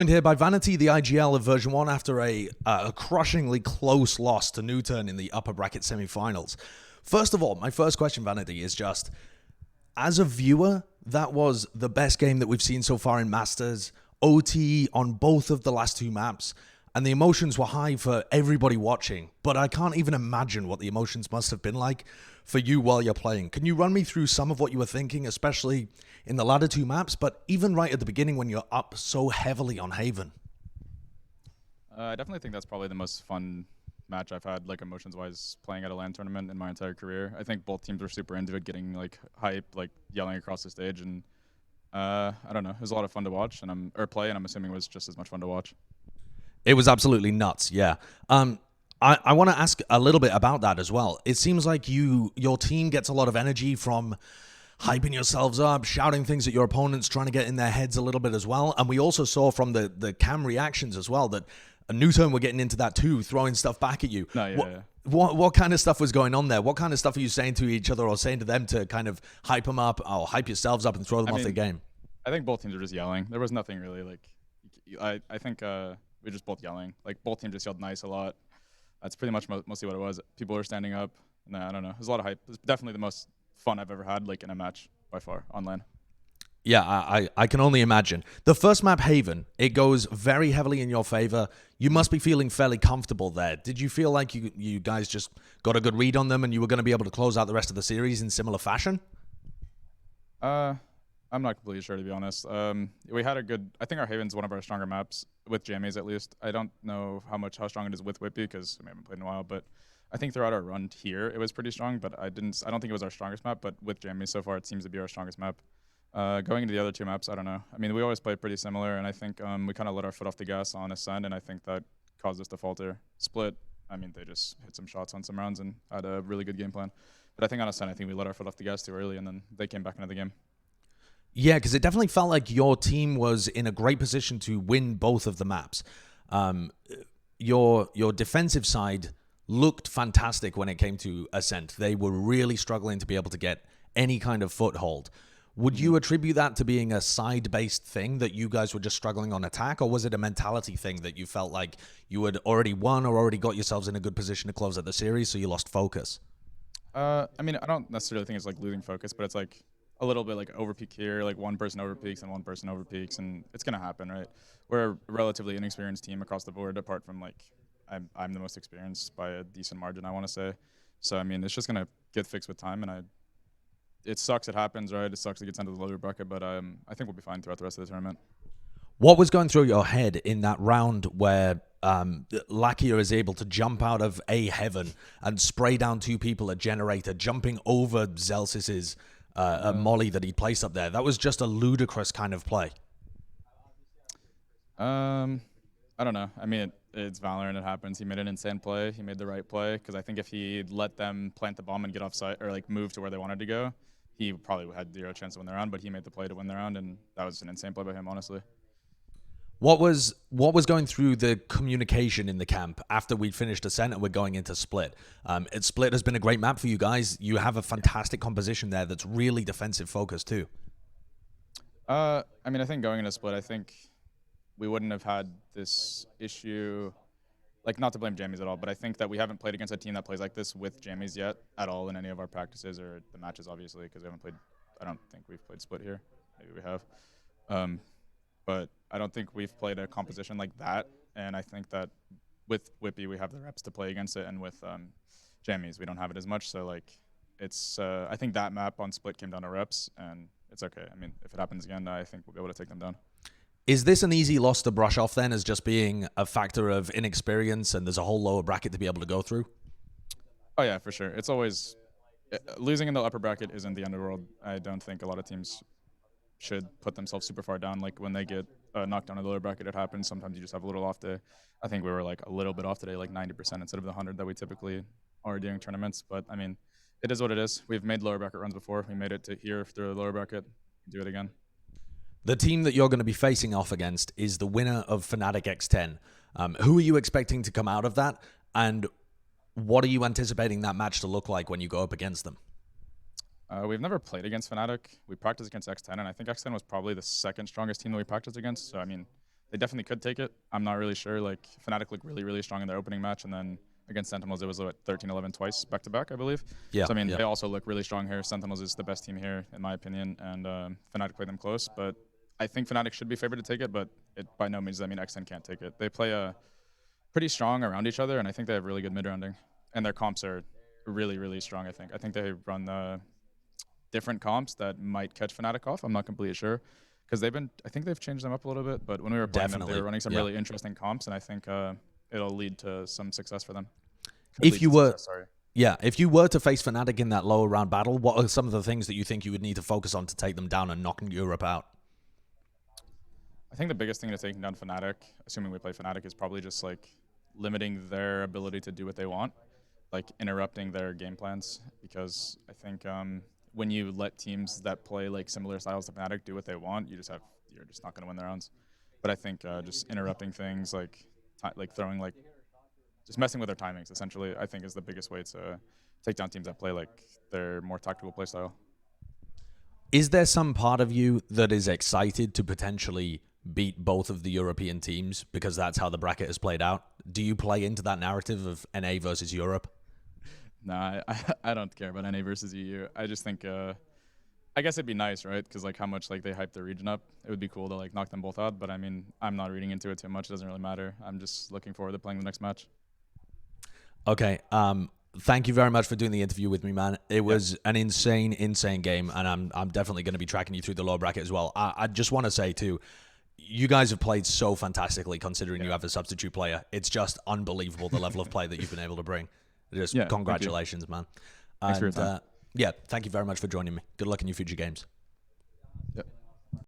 And here by Vanity, the IGL of version 1 after a crushingly close loss to NUTURN in the upper bracket semi-finals. First of all, my first question, Vanity, is just, as a viewer, that was the best game that we've seen so far in Masters, OT on both of the last two maps, and the emotions were high for everybody watching, but I can't even imagine what the emotions must have been like for you while you're playing. Can you run me through some of what you were thinking, especially in the latter two maps, but even right at the beginning when you're up so heavily on Haven? I definitely think that's probably the most fun match I've had, like emotions-wise, playing at a LAN tournament in my entire career. I think both teams were super into it, getting like hype, like yelling across the stage, and I don't know, it was a lot of fun to watch, and play, and I'm assuming it was just as much fun to watch. It was absolutely nuts, yeah. I want to ask a little bit about that as well. It seems like your team gets a lot of energy from hyping yourselves up, shouting things at your opponents, trying to get in their heads a little bit as well. And we also saw from the cam reactions as well that NUTURN were getting into that too, throwing stuff back at you. No, yeah. What kind of stuff was going on there? What kind of stuff are you saying to each other or saying to them to kind of hype them up or hype yourselves up and throw them off the game? I think both teams were just yelling. There was nothing really like, I think we were just both yelling. Like both teams just yelled nice a lot. That's pretty much mostly what it was. People were standing up. Nah, I don't know. There's a lot of hype. It's definitely the most fun I've ever had, like in a match by far on LAN. Yeah, I can only imagine. The first map, Haven, it goes very heavily in your favor. You must be feeling fairly comfortable there. Did you feel like you guys just got a good read on them and you were going to be able to close out the rest of the series in similar fashion? I'm not completely sure, to be honest. We had a good... I think our Haven's one of our stronger maps, with jammies at least. I don't know how strong it is with Whippy, because we haven't played in a while, but I think throughout our run here, it was pretty strong, but I don't think it was our strongest map, but with jammies so far, it seems to be our strongest map. Going into the other two maps, I don't know. I mean, we always play pretty similar, and I think we kind of let our foot off the gas on Ascent, and I think that caused us to falter. Split, I mean, they just hit some shots on some rounds and had a really good game plan. But I think on Ascent, I think we let our foot off the gas too early, and then they came back into the game. Yeah, because it definitely felt like your team was in a great position to win both of the maps. Your defensive side looked fantastic when it came to Ascent. They were really struggling to be able to get any kind of foothold. Would you attribute that to being a side-based thing, that you guys were just struggling on attack, or was it a mentality thing that you felt like you had already won or already got yourselves in a good position to close out the series, so you lost focus? I mean, I don't necessarily think it's like losing focus, but it's like a little bit like overpeak here, like one person overpeaks and one person overpeaks, and it's gonna happen, right? We're a relatively inexperienced team across the board, apart from like I'm the most experienced by a decent margin, I want to say. So I mean, it's just gonna get fixed with time, and it sucks, it happens, right? It sucks it gets into the lower bracket, but I think we'll be fine throughout the rest of the tournament. What was going through your head in that round where Lakia is able to jump out of a Heaven and spray down two people at Generator, jumping over Zelsis's molly that he placed up there? That was just a ludicrous kind of play. I don't know. I mean, it's Valorant, it happens. He made an insane play. He made the right play, because I think if he let them plant the bomb and get offside, or like move to where they wanted to go, he probably had zero chance to win the round, but he made the play to win the round, and that was an insane play by him, honestly. What was going through the communication in the camp after we'd finished Ascent and we're going into Split? Split has been a great map for you guys. You have a fantastic composition there that's really defensive focused too. I mean, I think going into Split, I think we wouldn't have had this issue, like, not to blame jammies at all, but I think that we haven't played against a team that plays like this with jammies yet at all in any of our practices or the matches, obviously, because we haven't played, I don't think we've played Split here. Maybe we have. But I don't think we've played a composition like that, and I think that with Whippy, we have the reps to play against it, and with jammies, we don't have it as much, so, like, it's, I think that map on Split came down to reps, and it's okay. I mean, if it happens again, I think we'll be able to take them down. Is this an easy loss to brush off then, as just being a factor of inexperience and there's a whole lower bracket to be able to go through? Oh yeah, for sure. It's always, losing in the upper bracket isn't the end of the world. I don't think a lot of teams should put themselves super far down. Like when they get knocked down in the lower bracket, it happens. Sometimes you just have a little off day. I think we were like a little bit off today, like 90% instead of the 100 that we typically are during tournaments. But I mean, it is what it is. We've made lower bracket runs before. We made it to here through the lower bracket. Do it again. The team that you're going to be facing off against is the winner of Fnatic X10. Who are you expecting to come out of that? And what are you anticipating that match to look like when you go up against them? We've never played against Fnatic. We practiced against X10, and I think X10 was probably the second strongest team that we practiced against. So, I mean, they definitely could take it. I'm not really sure. Like Fnatic looked really, really strong in their opening match, and then against Sentinels, it was what, 13-11 twice back to back, I believe. Yeah. So I mean, yeah. they also look really strong here. Sentinels is the best team here, in my opinion, and Fnatic played them close. But I think Fnatic should be favored to take it, but it by no means does that mean Xen can't take it. They play pretty strong around each other, and I think they have really good mid rounding, and their comps are really, really strong. I think they run different comps that might catch Fnatic off. I'm not completely sure because I think they've changed them up a little bit, but when we were playing them, they were running some really interesting comps, and I think it'll lead to some success for them. If you were to face Fnatic in that lower round battle, what are some of the things that you think you would need to focus on to take them down and knock Europe out? I think the biggest thing to taking down Fnatic, assuming we play Fnatic, is probably just like limiting their ability to do what they want, like interrupting their game plans, because I think when you let teams that play like similar styles to Fnatic do what they want, you're just not going to win their rounds. But I think just interrupting things like throwing like just messing with their timings essentially, I think is the biggest way to take down teams that play like their more tactical play style. Is there some part of you that is excited to potentially beat both of the European teams because that's how the bracket has played out? Do you play into that narrative of NA versus Europe? Nah, I don't care about NA versus EU. I just think, I guess it'd be nice, right? Because like how much like they hype their region up, it would be cool to like knock them both out. But I mean, I'm not reading into it too much. It doesn't really matter. I'm just looking forward to playing the next match. Okay. Thank you very much for doing the interview with me, man. It was an insane game, and I'm definitely going to be tracking you through the lower bracket as well. I just want to say too, you guys have played so fantastically considering you have a substitute player. It's just unbelievable the level of play that you've been able to bring. Just congratulations, man. Thanks for your time. Yeah, thank you very much for joining me. Good luck in your future games. Yep.